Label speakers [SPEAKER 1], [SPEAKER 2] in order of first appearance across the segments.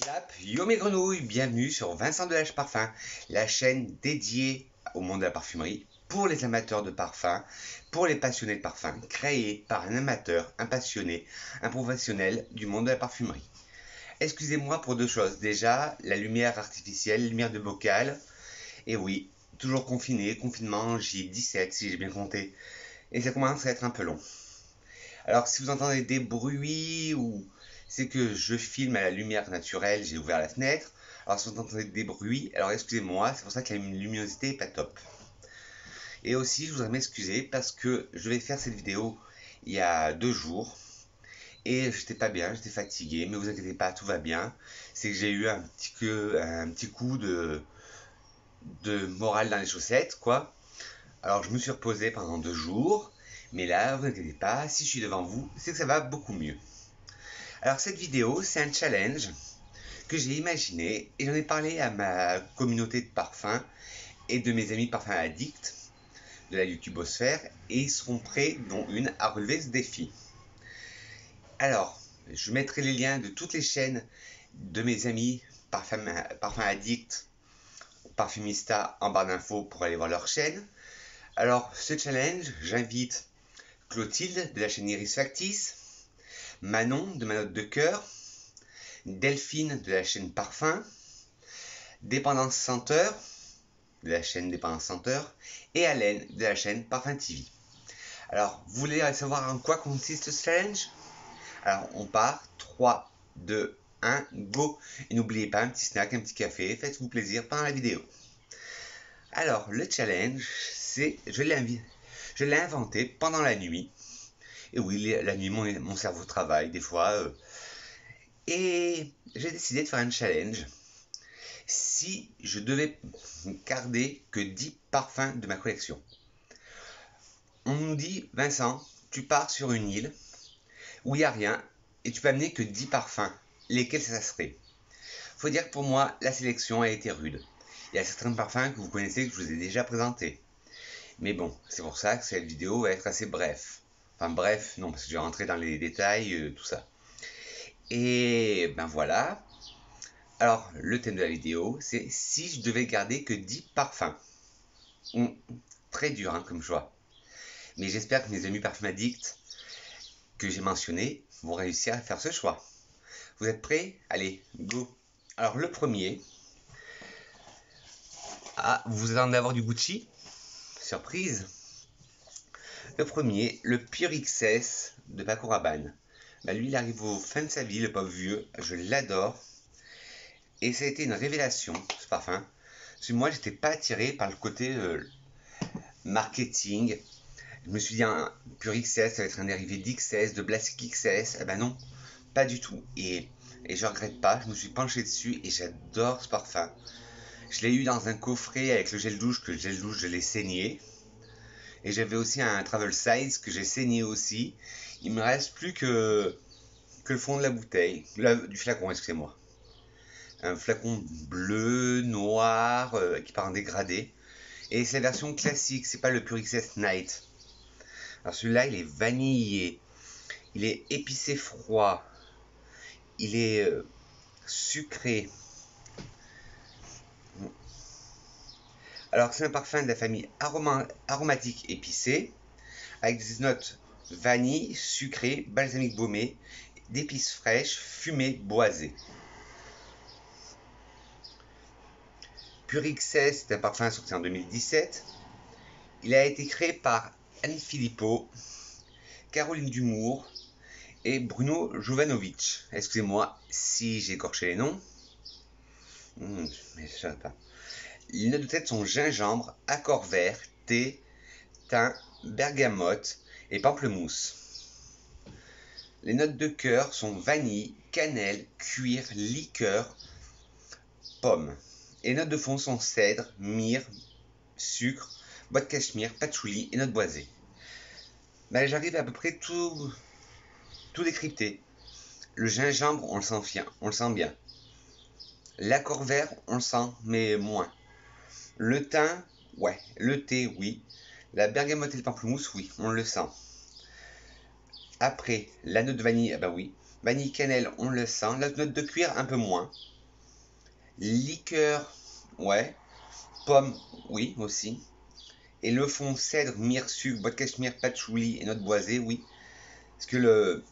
[SPEAKER 1] Zap, yo mes grenouilles, bienvenue sur Vincent Delage Parfum, la chaîne dédiée au monde de la parfumerie, pour les amateurs de parfum, pour les passionnés de parfum, créée par un amateur, un passionné, un professionnel du monde de la parfumerie. Excusez-moi pour deux choses, déjà, la lumière artificielle, la lumière de bocal, et oui, toujours confiné, confinement J17 si j'ai bien compté, et ça commence à être un peu long. Alors si vous entendez des bruits ou c'est que je filme à la lumière naturelle, j'ai ouvert la fenêtre. Alors si vous entendez des bruits, alors excusez-moi, c'est pour ça que la luminosité est pas top. Et aussi je voudrais m'excuser parce que je vais faire cette vidéo il y a 2 jours et j'étais pas bien, j'étais fatigué, mais vous inquiétez pas, tout va bien. C'est que j'ai eu un petit coup de morale dans les chaussettes, quoi. Alors je me suis reposé pendant 2 jours, mais là, vous inquiétez pas, si je suis devant vous, c'est que ça va beaucoup mieux. Alors cette vidéo, c'est un challenge que j'ai imaginé et j'en ai parlé à ma communauté de parfums et de mes amis parfums addicts de la YouTubosphère et ils seront prêts, dont une, à relever ce défi. Alors, je mettrai les liens de toutes les chaînes de mes amis parfums addicts, parfumistas en barre d'infos pour aller voir leur chaîne. Alors, ce challenge, j'invite Clotilde de la chaîne Iris Factice, Manon de Ma Note de Cœur, Delphine de la chaîne Parfum, Dépendance Senteur de la chaîne Dépendance Senteur et Alain de la chaîne Parfum TV. Alors, vous voulez savoir en quoi consiste ce challenge? Alors, on part, 3, 2, 1, go! Et n'oubliez pas un petit snack, un petit café, faites-vous plaisir pendant la vidéo. Alors, le challenge, c'est, je l'ai inventé pendant la nuit. Et oui, la nuit, mon cerveau travaille des fois. Et j'ai décidé de faire un challenge. Si je devais garder que 10 parfums de ma collection. On nous dit, Vincent, tu pars sur une île où il n'y a rien et tu peux amener que 10 parfums. Lesquels ça serait? Faut dire que pour moi, la sélection a été rude. Il y a certains parfums que vous connaissez que je vous ai déjà présentés. Mais bon, c'est pour ça que cette vidéo va être assez bref. Enfin bref, non, parce que je vais rentrer dans les détails, tout ça. Et ben voilà. Alors, le thème de la vidéo, c'est si je devais garder que 10 parfums. Très dur hein, comme choix. Mais j'espère que mes amis parfum addicts que j'ai mentionnés vont réussir à faire ce choix. Vous êtes prêts? Allez, go! Alors le premier. Ah, vous en avoir du Gucci? Surprise! Le premier, le Pure XS de Paco Rabanne. Bah, lui, il arrive aux fins de sa vie, le pauvre vieux. Je l'adore. Et ça a été une révélation, ce parfum. Parce que moi, j'étais pas attiré par le côté marketing. Je me suis dit, un Pure XS, ça va être un dérivé d'XS, de Blastic XS. Eh ben non, pas du tout. Et je regrette pas, je me suis penché dessus et j'adore ce parfum. Je l'ai eu dans un coffret avec le gel douche, que le gel douche, je l'ai saigné. Et j'avais aussi un travel size que j'ai saigné aussi. Il me reste plus que le fond de la bouteille, du flacon, excusez-moi. Un flacon bleu, noir, qui part en dégradé. Et c'est la version classique, c'est pas le Pure XS Night. Alors celui-là, il est vanillé, il est épicé froid, il est sucré. Alors c'est un parfum de la famille aromatique épicée, avec des notes vanille, sucré, balsamique baumé, d'épices fraîches, fumées, boisées. Pure XS, c'est un parfum sorti en 2017. Il a été créé par Anne Philippot, Caroline Dumour et Bruno Jovanovic. Excusez-moi si j'ai écorché les noms. Mais je ne sais pas. Les notes de tête sont gingembre, accord vert, thé, thym, bergamote et pamplemousse. Les notes de cœur sont vanille, cannelle, cuir, liqueur, pomme. Et les notes de fond sont cèdre, myrrhe, sucre, bois de cachemire, patchouli et notes boisées. Ben, j'arrive à peu près tout décrypter. Le gingembre, on le sent bien. L'accord vert, on le sent, mais moins. Le thym, ouais. Le thé, oui. La bergamote et le pamplemousse, oui, on le sent. Après, la note de vanille, ah bah oui. Vanille cannelle, on le sent. La note de cuir, un peu moins. Liqueur, ouais. Pomme, oui, aussi. Et le fond cèdre, myrrhe, sucre, bois de cachemire, patchouli et noix de boisée, oui. Parce que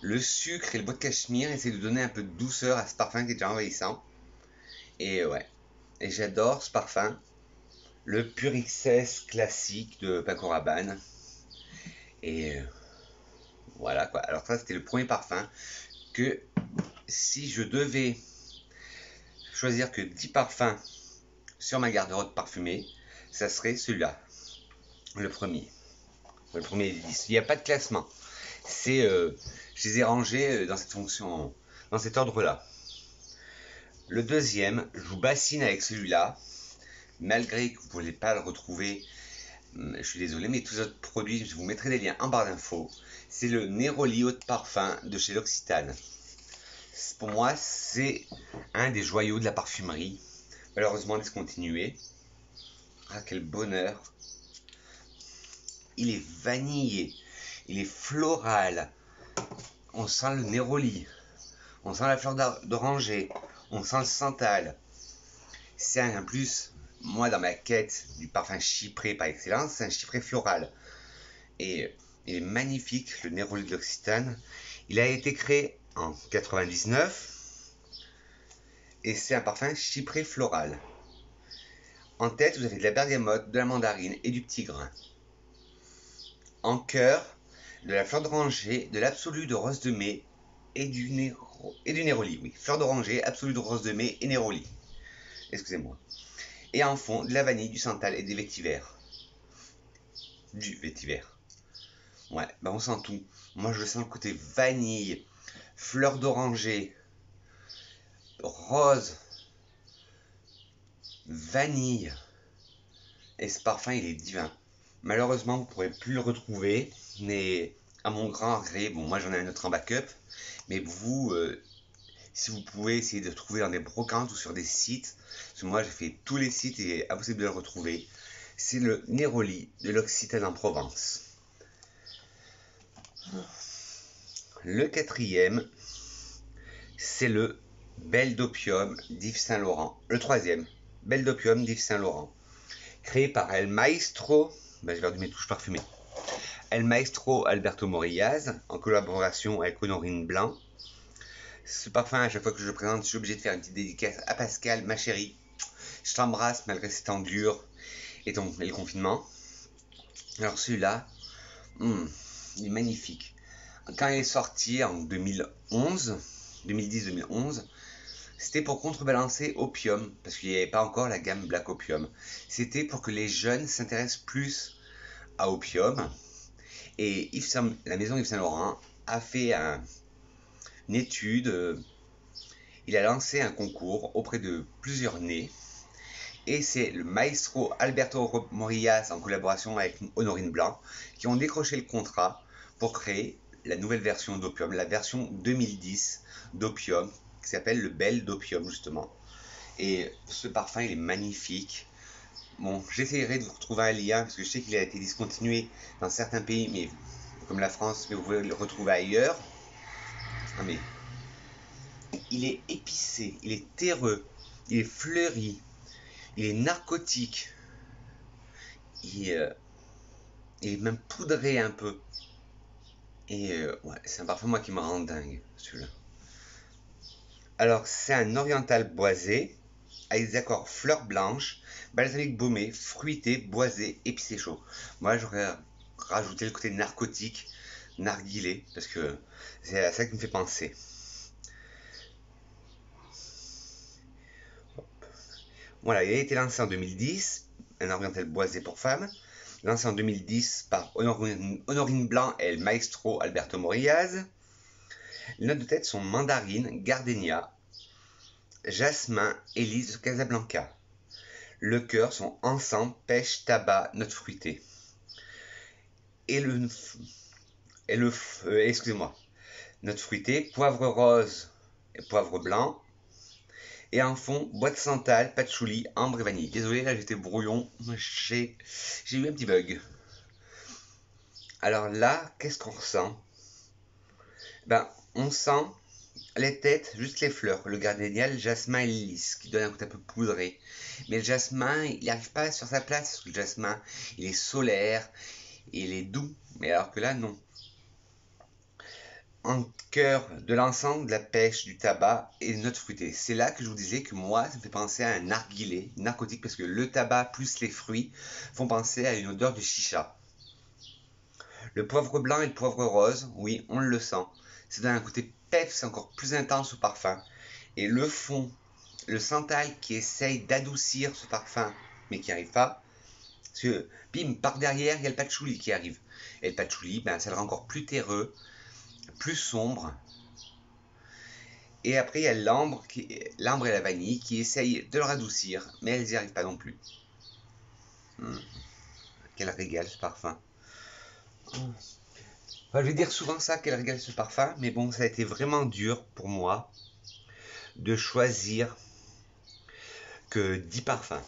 [SPEAKER 1] le sucre et le bois de cachemire essaient de donner un peu de douceur à ce parfum qui est déjà envahissant. Et ouais, et j'adore ce parfum. Le Pur XS classique de Paco Rabanne. Et voilà quoi. Alors ça, c'était le premier parfum que si je devais choisir que 10 parfums sur ma garde-robe parfumée, ça serait celui-là. Le premier. Le premier des 10. Il n'y a pas de classement. C'est, je les ai rangés dans cette fonction, dans cet ordre-là. Le deuxième, je vous bassine avec celui-là, malgré que vous ne pourrez pas le retrouver. Je suis désolé, mais tous les autres produits, je vous mettrai des liens en barre d'infos. C'est le Neroli Eau de Parfum de chez L'Occitane. Pour moi, c'est un des joyaux de la parfumerie, malheureusement discontinué. Ah, quel bonheur! Il est vanillé, il est floral. On sent le Neroli, on sent la fleur d'oranger, on sent le santal. C'est un plus, moi dans ma quête du parfum chypré par excellence, c'est un chypré floral. Et il est magnifique, le Neroli de l'Occitane. Il a été créé en 99 et c'est un parfum chypré floral. En tête, vous avez de la bergamote, de la mandarine et du petit grain. En cœur, de la fleur d'oranger, de l'absolu de rose de mai et du Neroli. Oui, fleur d'oranger, absolu de rose de mai et Neroli. Excusez-moi. Et en fond, de la vanille, du santal et des vétivers. Du vétiver. Ouais, ben on sent tout. Moi, je sens le côté vanille, fleur d'oranger, rose, vanille. Et ce parfum, il est divin. Malheureusement, vous ne pourrez plus le retrouver, mais à mon grand regret, bon, moi j'en ai un autre en backup, mais vous, si vous pouvez essayer de le trouver dans des brocantes ou sur des sites, parce que moi j'ai fait tous les sites et c'est impossible de le retrouver, c'est le Neroli de l'Occitane en Provence. Le quatrième, c'est le Belle d'Opium d'Yves Saint Laurent. Le troisième, Belle d'Opium d'Yves Saint Laurent. Créé par El Maestro, ben, j'ai perdu mes touches parfumées. El Maestro Alberto Morillas, en collaboration avec Honorine Blanc. Ce parfum, à chaque fois que je le présente, je suis obligé de faire une petite dédicace à Pascal, ma chérie. Je t'embrasse malgré ces temps durs et le confinement. Alors celui-là, il est magnifique. Quand il est sorti en 2010-2011, c'était pour contrebalancer Opium, parce qu'il n'y avait pas encore la gamme Black Opium. C'était pour que les jeunes s'intéressent plus à Opium. Et la maison Yves Saint Laurent a fait une étude. Il a lancé un concours auprès de plusieurs nés. Et c'est le maestro Alberto Morillas en collaboration avec Honorine Blanc qui ont décroché le contrat pour créer la nouvelle version d'Opium, la version 2010 d'Opium, qui s'appelle le Belle d'Opium justement. Et ce parfum, il est magnifique. Bon, j'essaierai de vous retrouver un lien, parce que je sais qu'il a été discontinué dans certains pays, mais comme la France, mais vous pouvez le retrouver ailleurs. Ah, mais il est épicé, il est terreux, il est fleuri, il est narcotique, il est même poudré un peu. Et ouais, c'est un parfum moi qui me rend dingue, celui-là. Alors, c'est un oriental boisé, avec des accords fleurs blanches, balsamique baumé, fruité, boisé, épicé chaud. Moi, j'aurais rajouté le côté narcotique, narguilé, parce que c'est à ça qui me fait penser. Voilà, il a été lancé en 2010, un oriental boisé pour femmes, lancé en 2010 par Honorine Blanc et le maestro Alberto Morillas. Les notes de tête sont mandarine, gardénia, jasmin, élise, Casablanca. Le cœur sont encens, pêche, tabac, notes fruitées. Excusez-moi, notes fruitées, poivre rose et poivre blanc. Et en fond, bois de santal, patchouli, ambre et vanille. Désolé, là j'étais brouillon, j'ai eu un petit bug. Alors là, qu'est-ce qu'on ressent? Ben, on sent les têtes, juste les fleurs. Le gardénia, le jasmin et le lys, qui donne un côté un peu poudré. Mais le jasmin, il n'arrive pas sur sa place, parce que le jasmin, il est solaire, il est doux. Mais alors que là, non. En cœur, de l'encens, de la pêche, du tabac et des notes fruitées. C'est là que je vous disais que moi, ça me fait penser à un narguilé, narcotique, parce que le tabac plus les fruits font penser à une odeur de chicha. Le poivre blanc et le poivre rose, oui, on le sent. C'est dans un côté pef, c'est encore plus intense au parfum. Et le fond, le santal qui essaye d'adoucir ce parfum, mais qui n'y arrive pas. Parce que, bim, par derrière, il y a le patchouli qui arrive. Et le patchouli, ben, ça le rend encore plus terreux, plus sombre. Et après, il y a l'ambre et la vanille qui essayent de le radoucir, mais elles n'y arrivent pas non plus. Quel régal ce parfum. Enfin, je vais dire souvent ça, quel régal ce parfum, mais bon, ça a été vraiment dur pour moi de choisir que 10 parfums.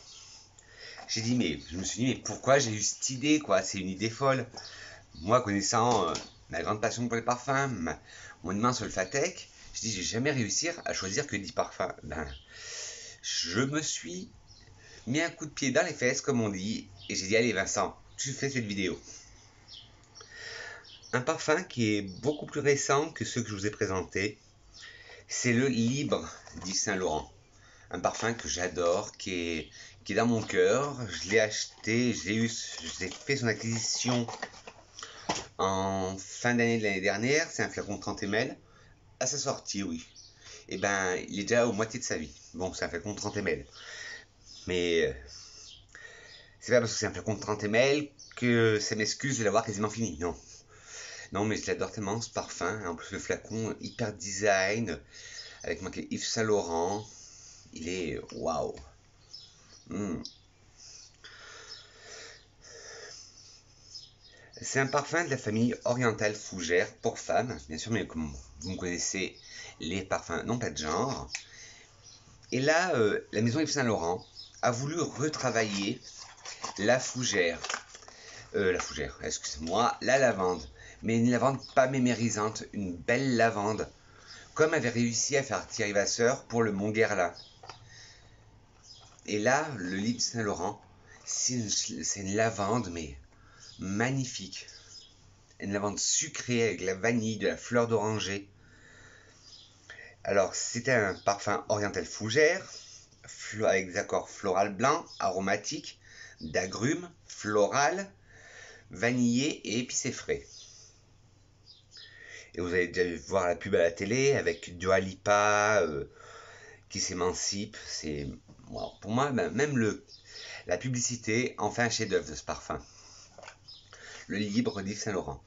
[SPEAKER 1] Je me suis dit, mais pourquoi j'ai eu cette idée, quoi? C'est une idée folle. Moi, connaissant ma grande passion pour les parfums, mon immense olfactec, je dis, j'ai jamais réussi à choisir que 10 parfums. Ben, je me suis mis un coup de pied dans les fesses, comme on dit, et j'ai dit, allez Vincent, tu fais cette vidéo. Un parfum qui est beaucoup plus récent que ceux que je vous ai présentés, c'est le Libre d'Yves Saint Laurent. Un parfum que j'adore, qui est dans mon cœur. Je l'ai acheté, j'ai fait son acquisition en fin d'année de l'année dernière. C'est un flacon de 30 ml. À sa sortie, oui. Et ben, il est déjà aux moitié de sa vie. Bon, c'est un flacon de 30 ml. Mais c'est pas parce que c'est un flacon de 30 ml que ça m'excuse de l'avoir quasiment fini. Non. Non, mais je l'adore tellement ce parfum. En plus, le flacon hyper design, avec marqué Yves Saint Laurent. Il est waouh. C'est un parfum de la famille orientale fougère pour femmes, bien sûr, mais comme vous me connaissez, les parfums n'ont pas de genre. Et là, la maison Yves Saint Laurent a voulu retravailler la fougère. Excusez-moi, la lavande. Mais une lavande pas mémérisante, une belle lavande, comme avait réussi à faire Thierry Vasseur pour le Mont Guerlain. Et là, le lit de Saint Laurent, c'est une lavande, mais magnifique. Une lavande sucrée avec la vanille, de la fleur d'oranger. Alors, c'était un parfum oriental fougère, avec des accords floral blanc, aromatique, d'agrumes, floral, vanillé et épicé frais. Et vous avez déjà vu voir la pub à la télé avec Dua Lipa qui s'émancipe. C'est pour moi, même la publicité en fait un chef-d'œuvre de ce parfum. Le Libre d'Yves Saint Laurent.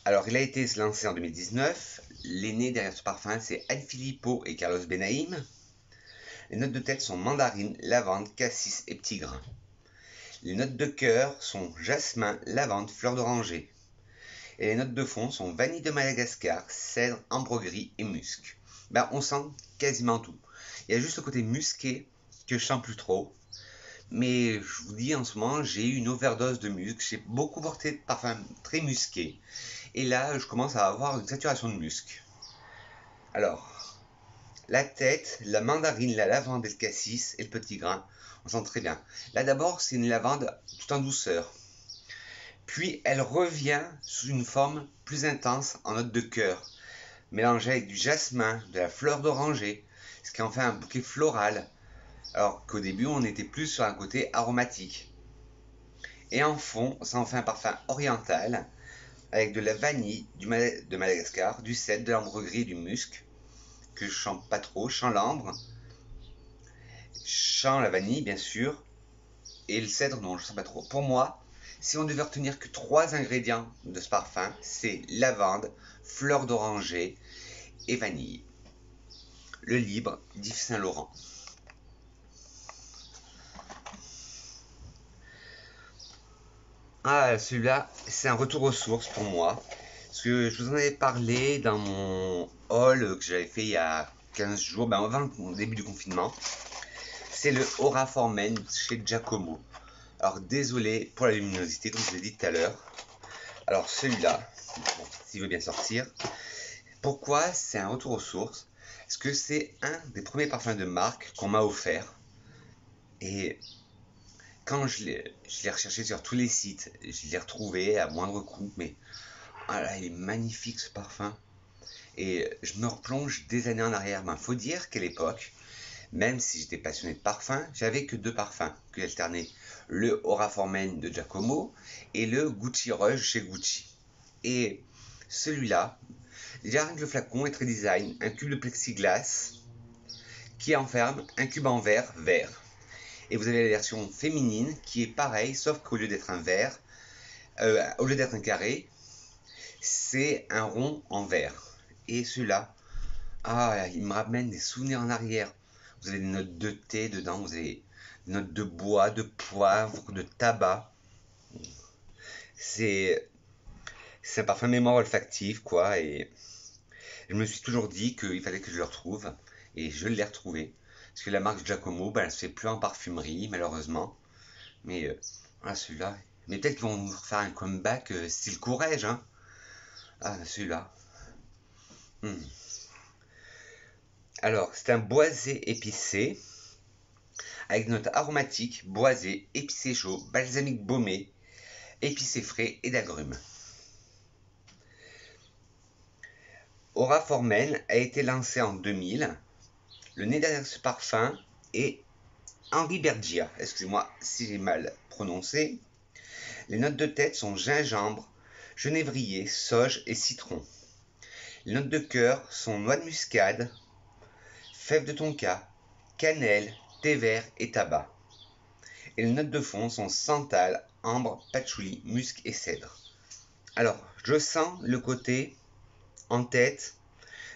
[SPEAKER 1] Alors, il a été lancé en 2019. Les nés derrière ce parfum, c'est Anne Filippo et Carlos Benaïm. Les notes de tête sont mandarine, lavande, cassis et petits grains. Les notes de cœur sont jasmin, lavande, fleur d'oranger. Et les notes de fond sont vanille de Madagascar, cèdre, ambre gris et musc. On sent quasiment tout. Il y a juste le côté musqué que je sens plus trop. Mais je vous dis, en ce moment, j'ai eu une overdose de musc. J'ai beaucoup porté de parfums très musqués. Et là, je commence à avoir une saturation de musc. Alors, la tête, la mandarine, la lavande et le cassis et le petit grain, on sent très bien. Là, d'abord, c'est une lavande tout en douceur. Puis, elle revient sous une forme plus intense en note de cœur, mélangée avec du jasmin, de la fleur d'oranger, ce qui en fait un bouquet floral, alors qu'au début, on était plus sur un côté aromatique. Et en fond, ça en fait un parfum oriental, avec de la vanille de Madagascar, du cèdre, de l'ambre gris et du musc, que je sens pas trop. Je sens l'ambre, je sens la vanille bien sûr, et le cèdre non, je sens pas trop. Pour moi, si on devait retenir que 3 ingrédients de ce parfum, c'est lavande, fleur d'oranger et vanille. Le Libre d'Yves Saint Laurent. Ah, celui-là, c'est un retour aux sources pour moi. Parce que je vous en avais parlé dans mon haul que j'avais fait il y a 15 jours, avant le début du confinement. C'est le Aura Formen chez Giacomo. Alors désolé pour la luminosité, comme je l'ai dit tout à l'heure. Alors celui-là, s'il veut bien sortir. Pourquoi c'est un retour aux sources? Parce que c'est un des premiers parfums de marque qu'on m'a offert. Et quand je l'ai recherché sur tous les sites, je l'ai retrouvé à moindre coût. Mais il est magnifique ce parfum. Et je me replonge des années en arrière. Ben, faut dire qu'à l'époque, même si j'étais passionné de parfums, j'avais que deux parfums que j'alternais. Le Aura Formen de Giacomo et le Gucci Rush chez Gucci. Et celui-là, déjà rien que le flacon est très design, un cube de plexiglas qui enferme un cube en verre vert. Et vous avez la version féminine qui est pareil, sauf qu'au lieu d'être un verre, au lieu d'être un carré, c'est un rond en verre. Et celui-là, il me ramène des souvenirs en arrière. Vous avez des notes de thé dedans, vous avez des notes de bois, de poivre, de tabac. C'est un parfum mémoire olfactive, quoi. Et je me suis toujours dit qu'il fallait que je le retrouve. Et je l'ai retrouvé. Parce que la marque Giacomo, elle se fait plus en parfumerie, malheureusement. Mais celui-là. Mais peut-être qu'ils vont nous faire un comeback style Courrèges, hein. Celui-là. Alors, c'est un boisé épicé, avec notes aromatiques, boisé, épicé chaud, balsamique baumé, épicé frais et d'agrumes. Aura Formen a été lancé en 2000. Le nez derrière ce parfum est Henri Bergia. Excusez-moi si j'ai mal prononcé. Les notes de tête sont gingembre, genévrier, sauge et citron. Les notes de cœur sont noix de muscade, fèves de tonka, cannelle, thé vert et tabac. Et les notes de fond sont santal, ambre, patchouli, musc et cèdre. Alors, je sens le côté en tête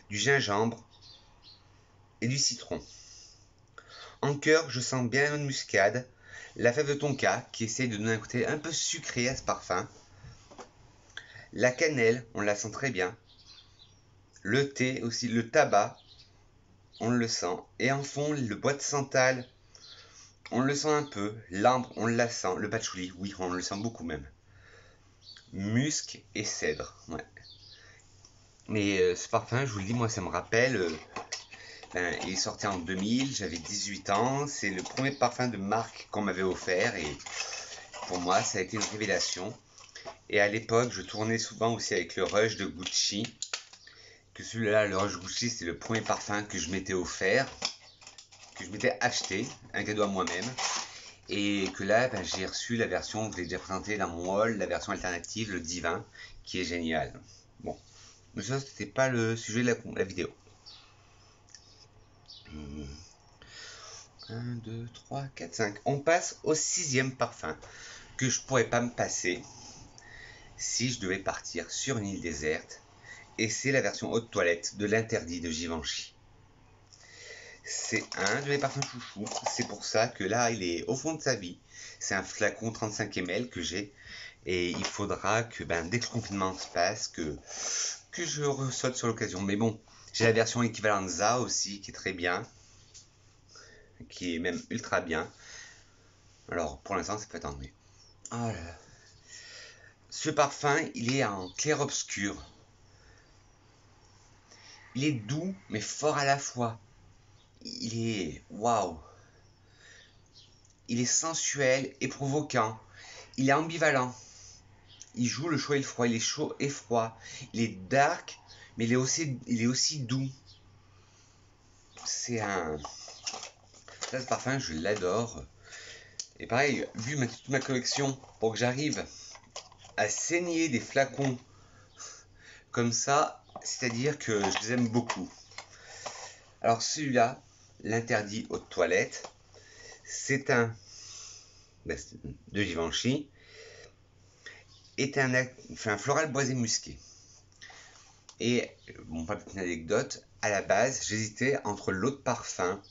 [SPEAKER 1] du gingembre et du citron. En cœur, je sens bien la noix de muscade, la fève de tonka qui essaie de donner un côté un peu sucré à ce parfum. La cannelle, on la sent très bien. Le thé aussi, le tabac, on le sent. Et en fond, le bois de santal, on le sent un peu. L'ambre, on la sent. Le patchouli, oui, on le sent beaucoup même. Musc et cèdre, ouais. Mais ce parfum, je vous le dis, moi, ça me rappelle. Il est sorti en 2000, j'avais 18 ans. C'est le premier parfum de marque qu'on m'avait offert. Et pour moi, ça a été une révélation. Et à l'époque, je tournais souvent aussi avec le Rush de Gucci. Que celui-là, le Rush Gucci, c'est le premier parfum que je m'étais offert, que je m'étais acheté, un cadeau à moi-même. Et que là, j'ai reçu la version que j'ai déjà présentée dans mon haul, la version alternative, le Divin, qui est génial. Bon, mais ça, c'était pas le sujet de la vidéo. 1, 2, 3, 4, 5. On passe au 6e parfum que je pourrais pas me passer si je devais partir sur une île déserte. Et c'est la version haute toilette de l'interdit de Givenchy. C'est un de mes parfums chouchous. C'est pour ça que là, il est au fond de sa vie. C'est un flacon 35 ml que j'ai. Et il faudra que, dès que le confinement se passe, que je ressaute sur l'occasion. Mais bon, j'ai la version Equivalenza aussi, qui est très bien. Qui est même ultra bien. Alors, pour l'instant, c'est pas tant. Mais... oh là là. Ce parfum, il est en clair-obscur. Il est doux, mais fort à la fois. Il est... waouh. Il est sensuel et provoquant. Il est ambivalent. Il joue le chaud et le froid. Il est chaud et froid. Il est dark, mais il est aussi doux. C'est un... ça, ce parfum, je l'adore. Et pareil, vu toute ma collection, pour que j'arrive à saigner des flacons comme ça, c'est-à-dire que je les aime beaucoup. Alors celui-là, l'interdit haute toilette, c'est un de Givenchy, est un floral boisé musqué. Et bon, pas petite anecdote, à la base, j'hésitais entre l'eau de parfum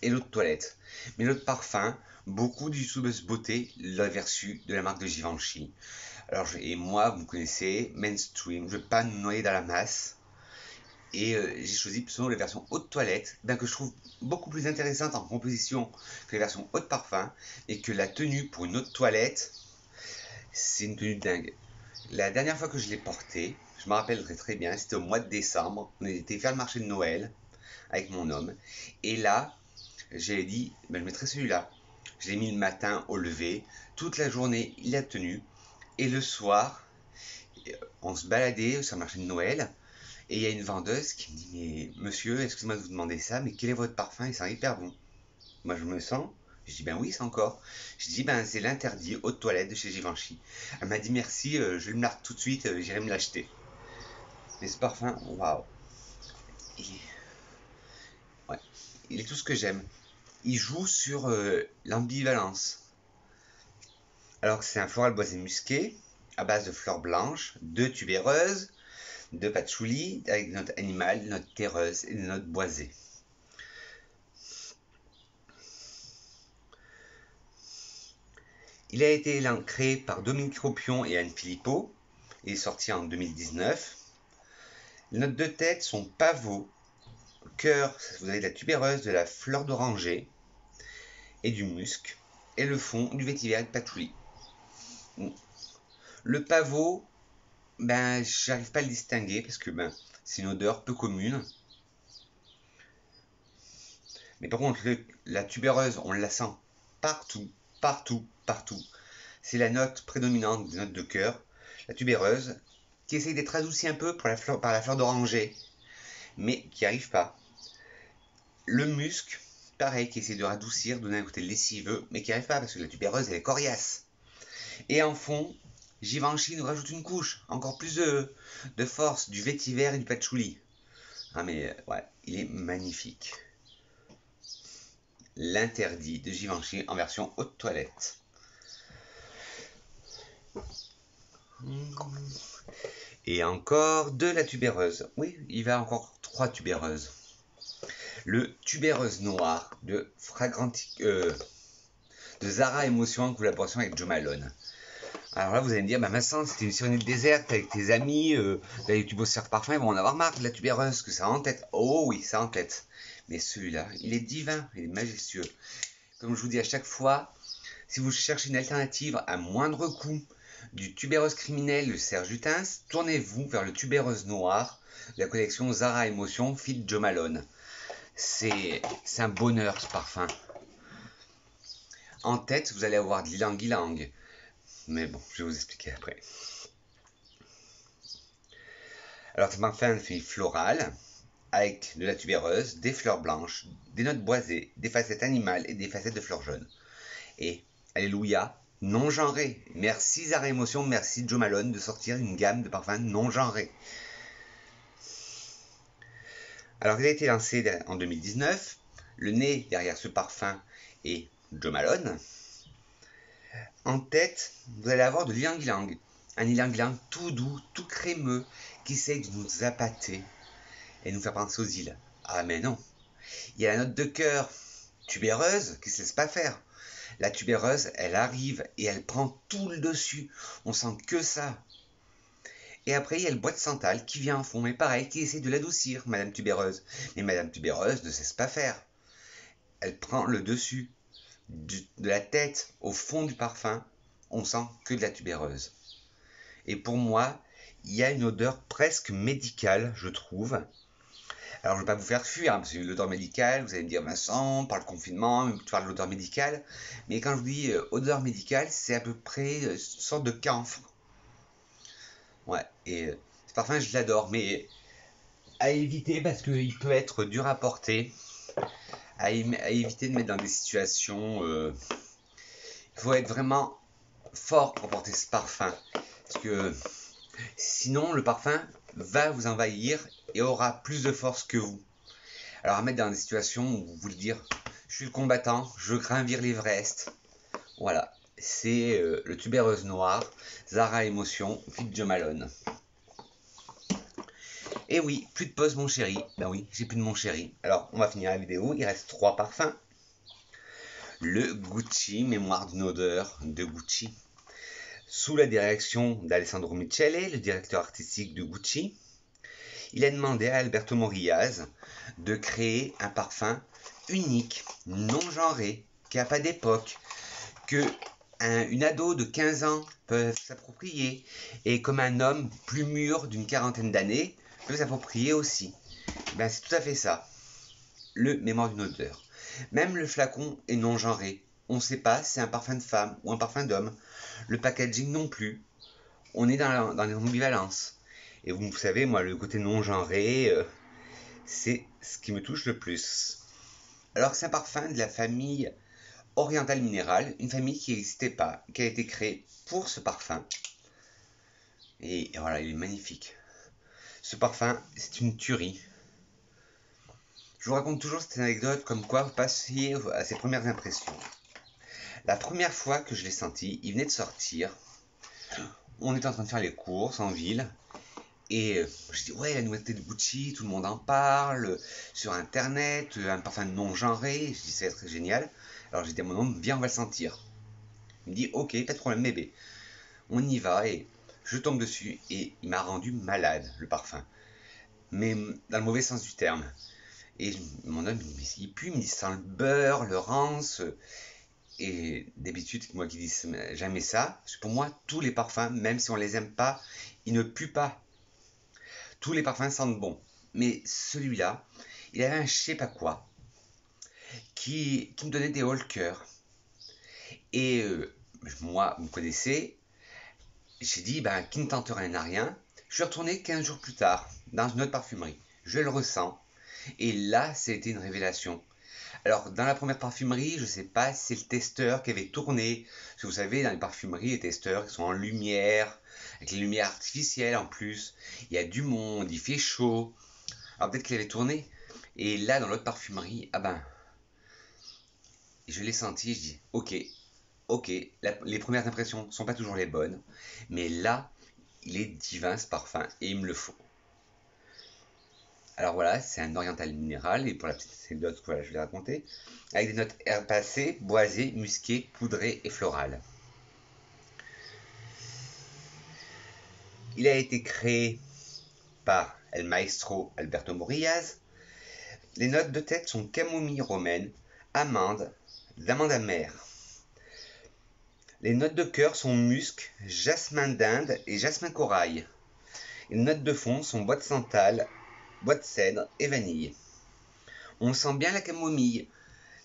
[SPEAKER 1] et l'eau de toilette. Mais l'eau de parfum, beaucoup du youtubeuses beauté l'avaient reçu de la marque de Givenchy. Alors, et moi, vous me connaissez, mainstream, je ne veux pas me noyer dans la masse. Et j'ai choisi plutôt la version haute toilette, que je trouve beaucoup plus intéressante en composition que la version haute parfum, et que la tenue pour une haute toilette, c'est une tenue dingue. La dernière fois que je l'ai porté, je me rappellerai très bien, c'était au mois de décembre, on était faire le marché de Noël, avec mon homme. Et là, j'ai dit, ben, je mettrai celui-là. Je l'ai mis le matin au lever. Toute la journée, il a tenu. Et le soir, on se baladait sur le marché de Noël. Et il y a une vendeuse qui me dit, mais monsieur, excusez-moi de vous demander ça, mais quel est votre parfum? Il sent hyper bon. Moi, je me sens. Je dis, ben oui, c'est encore. Je dis, ben c'est l'interdit eau de toilette de chez Givenchy. Elle m'a dit, merci, je le marque tout de suite, j'irai me l'acheter. Mais ce parfum, waouh. Il ouais, il est tout ce que j'aime. Il joue sur l'ambivalence. Alors que c'est un floral boisé musqué, à base de fleurs blanches, de tubéreuses, de patchouli, avec des notes animales, des notes terreuses et des notes boisées. Il a été créé par Dominique Ropion et Anne Philippot et est sorti en 2019. Les notes de tête sont pavot, cœur, vous avez de la tubéreuse, de la fleur d'oranger et du musc, et le fond du vétiver et de patchouli. Le pavot, ben j'arrive pas à le distinguer parce que ben c'est une odeur peu commune. Mais par contre la tubéreuse, on la sent partout, partout, partout. C'est la note prédominante des notes de cœur. La tubéreuse, qui essaye d'être adoucie un peu par la fleur d'oranger, mais qui n'y arrive pas. Le musc, pareil, qui essaie de radoucir, donner un côté lessiveux, mais qui n'y arrive pas parce que la tubéreuse elle est coriace. Et en fond, Givenchy nous rajoute une couche, encore plus de force, du vétiver et du patchouli. Ah mais ouais, il est magnifique. L'interdit de Givenchy en version haute toilette. Et encore de la tubéreuse. Oui, il va encore 3 tubéreuses. Le tubéreuse noir de de Zara Emotion en collaboration avec Jo Malone. Alors là, vous allez me dire, bah Vincent, c'était une sur une île déserte avec tes amis, tu bosses sur parfum, ils vont en avoir marre de la tubéreuse, que ça a en tête. Oh oui, ça a en tête. Mais celui-là, il est divin, il est majestueux. Comme je vous dis à chaque fois, si vous cherchez une alternative à moindre coût du tubéreuse criminel de Serge Lutens, tournez-vous vers le tubéreuse noir de la collection Zara Emotion Fit Jo Malone. C'est un bonheur ce parfum. En tête, vous allez avoir de l'ylang-ylang. Mais bon, je vais vous expliquer après. Alors, ce parfum est floral, avec de la tubéreuse, des fleurs blanches, des notes boisées, des facettes animales et des facettes de fleurs jaunes. Et, alléluia, non genré. Merci Zara Emotion, merci Jo Malone de sortir une gamme de parfums non genrés. Alors, il a été lancé en 2019. Le nez derrière ce parfum est Jo Malone. En tête, vous allez avoir de l'ylang-ylang. Un ylang-ylang tout doux, tout crémeux, qui essaye de nous appâter et nous faire penser aux îles. Ah mais non. Il y a la note de cœur tubéreuse qui ne se laisse pas faire. La tubéreuse, elle arrive et elle prend tout le dessus. On sent que ça. Et après, il y a le bois de santal qui vient en fond, mais pareil, qui essaie de l'adoucir, Madame Tubéreuse. Mais Madame Tubéreuse ne cesse pas faire. Elle prend le dessus. De la tête au fond du parfum, on sent que de la tubéreuse. Et pour moi, il y a une odeur presque médicale, je trouve. Alors, je ne vais pas vous faire fuir, parce que l'odeur médicale, vous allez me dire, Vincent, par le confinement, tu parles de l'odeur médicale. Mais quand je vous dis odeur médicale, c'est à peu près une sorte de camphre. Ouais, et ce parfum, je l'adore, mais à éviter parce qu'il peut être dur à porter. À éviter de mettre dans des situations. Il faut être vraiment fort pour porter ce parfum. Parce que sinon, le parfum va vous envahir et aura plus de force que vous. Alors, à mettre dans des situations où vous voulez dire je suis le combattant, je gravir l'Everest. Voilà, c'est le tubéreuse noir, Zara Emotion, Fit Jo Malone. Et oui, plus de pause mon chéri. Ben oui, j'ai plus de mon chéri. Alors, on va finir la vidéo. Il reste 3 parfums. Le Gucci, mémoire d'une odeur de Gucci. Sous la direction d'Alessandro Michele, le directeur artistique de Gucci, il a demandé à Alberto Morillaz de créer un parfum unique, non genré, qui n'a pas d'époque, que une ado de 15 ans peut s'approprier, et comme un homme plus mûr d'une quarantaine d'années peut s'approprier aussi. Ben, c'est tout à fait ça. le mémoire d'une odeur. Même le flacon est non genré. On ne sait pas si c'est un parfum de femme ou un parfum d'homme. Le packaging non plus. On est dans les ambivalences. Et vous savez, moi, le côté non genré, c'est ce qui me touche le plus. Alors, c'est un parfum de la famille Oriental Minéral, une famille qui n'existait pas, qui a été créée pour ce parfum. Et voilà, il est magnifique. Ce parfum, c'est une tuerie. Je vous raconte toujours cette anecdote comme quoi vous passiez à ses premières impressions. La première fois que je l'ai senti, il venait de sortir. On était en train de faire les courses en ville. Et je dis, ouais, la nouveauté de Gucci, tout le monde en parle, sur internet, un parfum non genré. Je dis, c'est très génial. Alors j'ai dit à mon homme, viens, on va le sentir. Il me dit, ok, pas de problème, bébé. On y va et je tombe dessus et il m'a rendu malade, le parfum. Mais dans le mauvais sens du terme. Et mon homme, il me dit, il pue, il me dit, ça sent le beurre, le rance. Et d'habitude, moi qui dis jamais ça, parce que pour moi, tous les parfums, même si on les aime pas, ils ne puent pas. Tous les parfums sentent bon. Mais celui-là, il avait un je sais pas quoi qui me donnait des hauts le cœur. Et moi, vous me connaissez, j'ai dit, ben, qui ne tente rien n'a rien. Je suis retourné 15 jours plus tard dans une autre parfumerie. Je le ressens. Et là, c'était une révélation. Alors, dans la première parfumerie, je ne sais pas si c'est le testeur qui avait tourné. Parce que vous savez, dans les parfumeries, les testeurs qui sont en lumière, avec les lumières artificielles en plus. Il y a du monde, il fait chaud. Alors peut-être qu'il avait tourné. Et là, dans l'autre parfumerie, ah ben, je l'ai senti, je dis, ok, les premières impressions ne sont pas toujours les bonnes. Mais là, il est divin ce parfum et il me le faut. Alors voilà, c'est un oriental minéral, et pour la petite anecdote que voilà, je vais raconter, avec des notes herbacées, boisées, musquées, poudrées et florales. Il a été créé par El Maestro Alberto Morillas. Les notes de tête sont camomille romaine, amande, d'amande amère. Les notes de cœur sont musc, jasmin d'Inde et jasmin corail. Les notes de fond sont bois de santal, bois de cèdre et vanille. On sent bien la camomille.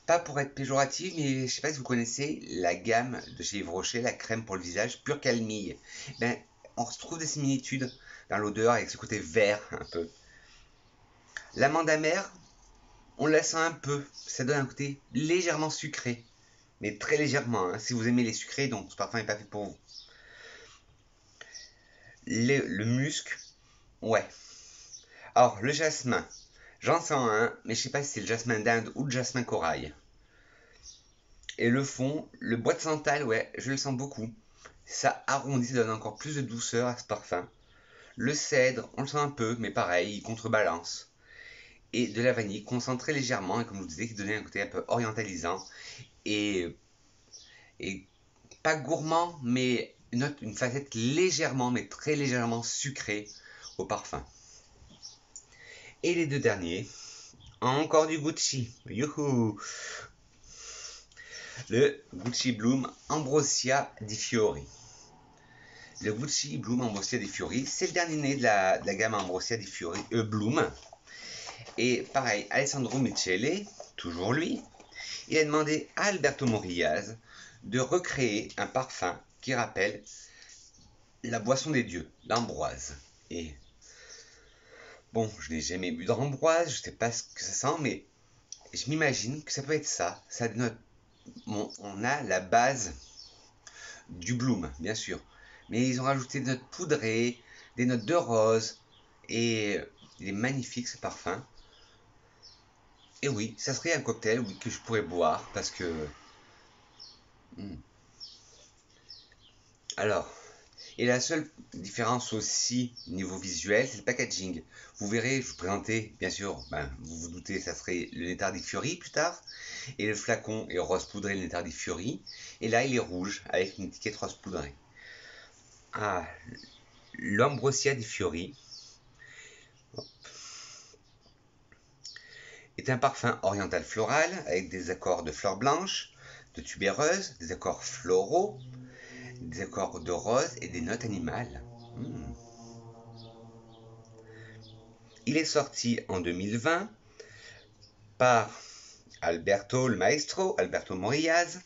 [SPEAKER 1] Pas pour être péjoratif, mais je ne sais pas si vous connaissez la gamme de chez Yves Rocher, la crème pour le visage, pure calmille. Ben, on retrouve des similitudes dans l'odeur avec ce côté vert un peu. L'amande amère, on la sent un peu. Ça donne un côté légèrement sucré, mais très légèrement. Hein, si vous aimez les sucrés, donc ce parfum n'est pas fait pour vous. Le musc, ouais. Alors, le jasmin, j'en sens un, mais je sais pas si c'est le jasmin d'Inde ou le jasmin corail. Et le fond, le bois de santal, ouais, je le sens beaucoup. Ça arrondit, ça donne encore plus de douceur à ce parfum. Le cèdre, on le sent un peu, mais pareil, il contrebalance. Et de la vanille, concentrée légèrement, et comme je vous disais, qui donnait un côté un peu orientalisant. Et pas gourmand, mais une facette légèrement, mais très légèrement sucrée au parfum. Et les deux derniers, encore du Gucci. Youhou! Le Gucci Bloom Ambrosia di Fiori. Le Gucci Bloom Ambrosia di Fiori, c'est le dernier né de la gamme Ambrosia di Fiori Bloom. Et pareil, Alessandro Michele, toujours lui, il a demandé à Alberto Morillas de recréer un parfum qui rappelle la boisson des dieux, l'ambroise. Et bon, je n'ai jamais bu d'ambroise, je ne sais pas ce que ça sent, mais je m'imagine que ça peut être ça. Ça dénote, on a la base du bloom, bien sûr, mais ils ont rajouté des notes poudrées, des notes de rose, et il est magnifique ce parfum. Et oui, ça serait un cocktail, oui, que je pourrais boire, parce que... Alors, et la seule différence aussi niveau visuel, c'est le packaging. Vous verrez, je vous présentais, bien sûr, vous vous doutez, ça serait le Nétard di Fiori plus tard. Et le flacon est rose poudré, le Nétard di Fiori. Et là, il est rouge, avec une étiquette rose poudrée. Ah, l'Ambrosia di Fiori est un parfum oriental floral, avec des accords de fleurs blanches, de tubéreuses, des accords floraux, des accords de rose et des notes animales. Il est sorti en 2020 par Alberto, le maestro, Alberto Morillas.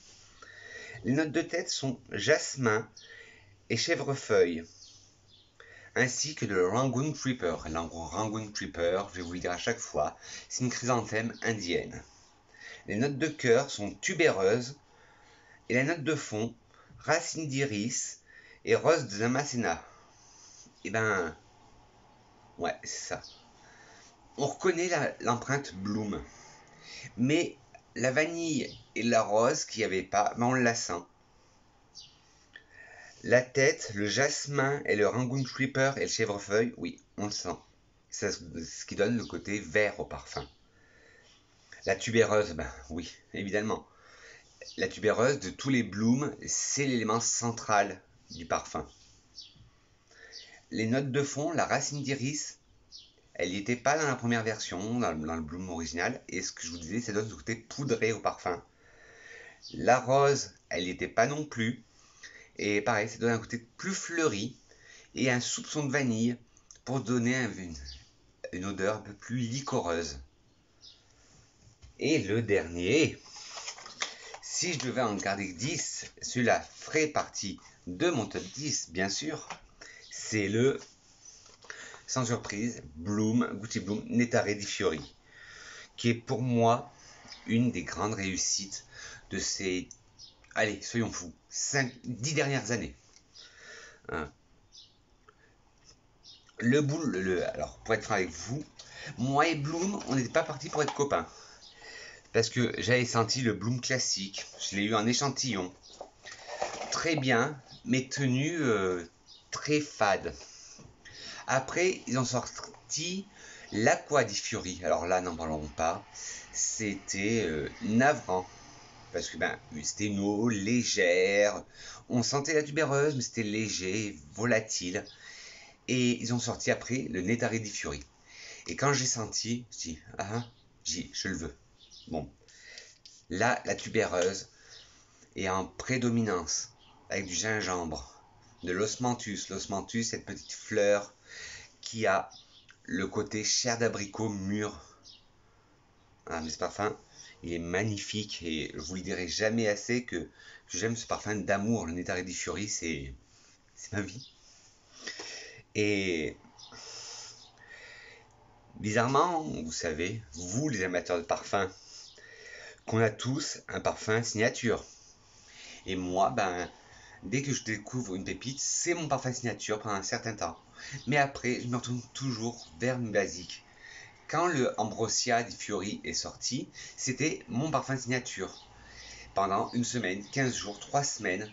[SPEAKER 1] Les notes de tête sont jasmin et chèvrefeuille, ainsi que le Rangoon Creeper. Le Rangoon Creeper, je vais vous le dire à chaque fois, c'est une chrysanthème indienne. Les notes de cœur sont tubéreuses et la note de fond, racine d'iris et rose de damascena. Et ben, ouais, c'est ça. On reconnaît l'empreinte Bloom, mais la vanille et la rose qu'il n'y avait pas, ben on la sent. La tête, le jasmin et le Rangoon Creeper et le chèvrefeuille, oui, on le sent. C'est ce qui donne le côté vert au parfum. La tubéreuse, ben oui, évidemment. La tubéreuse de tous les blooms, c'est l'élément central du parfum. Les notes de fond, la racine d'iris, elle n'y était pas dans la première version, dans le bloom original, et ce que je vous disais, ça donne ce côté poudré au parfum. La rose, elle n'y était pas non plus, et pareil, ça donne un côté plus fleuri, et un soupçon de vanille, pour donner une odeur un peu plus liquoreuse. Et le dernier, si je devais en garder 10, celui-là ferait partie de mon top 10, bien sûr, c'est le, sans surprise, Gucci Bloom Nettare di Fiori, qui est pour moi une des grandes réussites de ces, allez, soyons fous, 10 dernières années. Hein. Alors, pour être franc avec vous, moi et Bloom, on n'était pas partis pour être copains. Parce que j'avais senti le Bloom classique, je l'ai eu en échantillon, très bien, mais tenu très fade. Après, ils ont sorti l'Aqua di Fiori. Alors là, n'en parlons pas. C'était navrant. Parce que c'était une eau légère. On sentait la tubéreuse, mais c'était léger, volatile. Et ils ont sorti après le Nettare di Fiori. Et quand j'ai senti, je dis, je le veux. Bon. Là, la tubéreuse est en prédominance, avec du gingembre, de l'osmanthus. L'osmanthus, cette petite fleur qui a le côté chair d'abricot mûr. Ah, mais ce parfum, il est magnifique et je vous le dirai jamais assez que j'aime ce parfum d'amour. Le Nettare di Fiori, c'est ma vie. Et bizarrement, vous savez, vous les amateurs de parfums, qu'on a tous un parfum signature. Et moi, dès que je découvre une pépite, c'est mon parfum signature pendant un certain temps. Mais après, je me retourne toujours vers une basique. Quand le Ambrosia di Fiori est sorti, c'était mon parfum signature. Pendant une semaine, 15 jours, 3 semaines.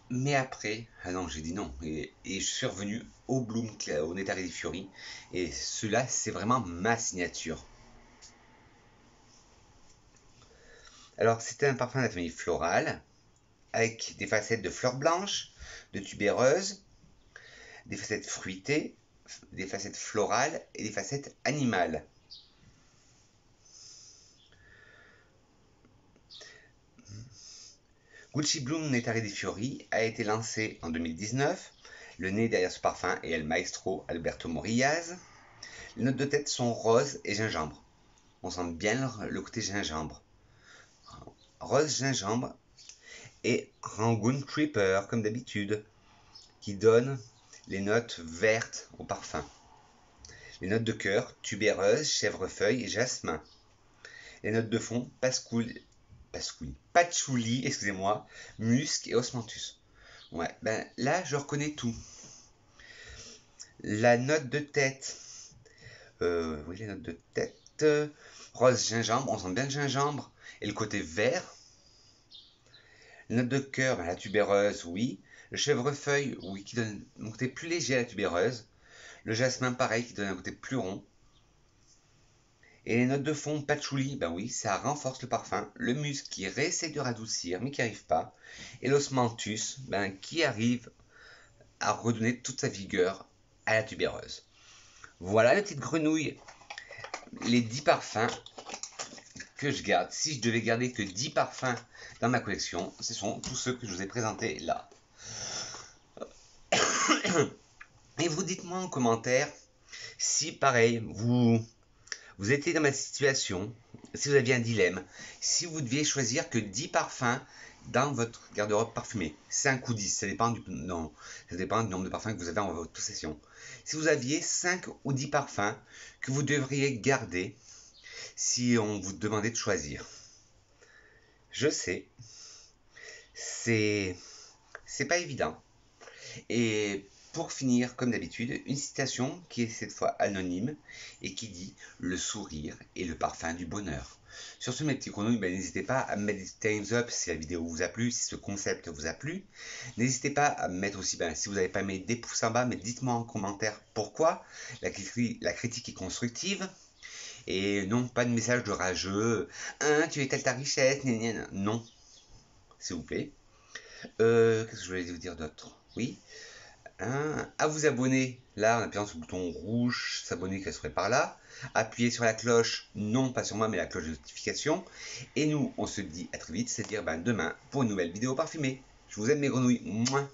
[SPEAKER 1] Mais après, non, j'ai dit non. Et je suis revenu au Bloom, au Nettare di Fiori. Et celui-là, c'est vraiment ma signature. Alors, c'était un parfum de la famille florale, avec des facettes de fleurs blanches, de tubéreuses, des facettes fruitées, des facettes florales et des facettes animales. Gucci Bloom Nettare di Fiori a été lancé en 2019. Le nez derrière ce parfum est El Maestro Alberto Morillas. Les notes de tête sont rose et gingembre. On sent bien le côté gingembre. Rose, gingembre et Rangoon Creeper, comme d'habitude, qui donne les notes vertes au parfum. Les notes de cœur, tubéreuse, chèvrefeuille et jasmin. Les notes de fond, patchouli, excusez-moi, musc et osmanthus. Ouais, là, je reconnais tout. La note de tête, oui, les notes de tête, rose, gingembre, on sent bien le gingembre et le côté vert. Les notes de cœur, la tubéreuse, oui. Le chèvrefeuille, oui, qui donne un côté plus léger à la tubéreuse. Le jasmin, pareil, qui donne un côté plus rond. Et les notes de fond, patchouli, oui, ça renforce le parfum. Le musc qui réessaie de radoucir, mais qui n'y arrive pas. Et l'osmanthus, qui arrive à redonner toute sa vigueur à la tubéreuse. Voilà les petites grenouilles, les 10 parfums que je garde. Si je devais garder que 10 parfums dans ma collection, ce sont tous ceux que je vous ai présentés là. Et vous dites-moi en commentaire si pareil, vous vous étiez dans ma situation, si vous aviez un dilemme, si vous deviez choisir que 10 parfums dans votre garde-robe parfumée, 5 ou 10, ça dépend du nombre de parfums que vous avez en votre possession. Si vous aviez 5 ou 10 parfums que vous devriez garder si on vous demandait de choisir. Je sais, c'est pas évident. Et pour finir, comme d'habitude, une citation qui est cette fois anonyme et qui dit « Le sourire est le parfum du bonheur ». Sur ce, mes petits grenouilles, n'hésitez pas à me mettre des thumbs up si la vidéo vous a plu, si ce concept vous a plu. N'hésitez pas à me mettre aussi, si vous n'avez pas aimé, des pouces en bas, mais dites-moi en commentaire pourquoi. La critique est constructive. Et non, pas de message de rageux. Hein, tu étales ta richesse, non, s'il vous plaît. Qu'est-ce que je voulais vous dire d'autre? Oui. À vous abonner, là, en appuyant sur le bouton rouge, s'abonner qui serait par là. Appuyez sur la cloche, non pas sur moi, mais la cloche de notification. Et nous, on se dit à très vite, c'est-à-dire demain pour une nouvelle vidéo parfumée. Je vous aime mes grenouilles. Mouah.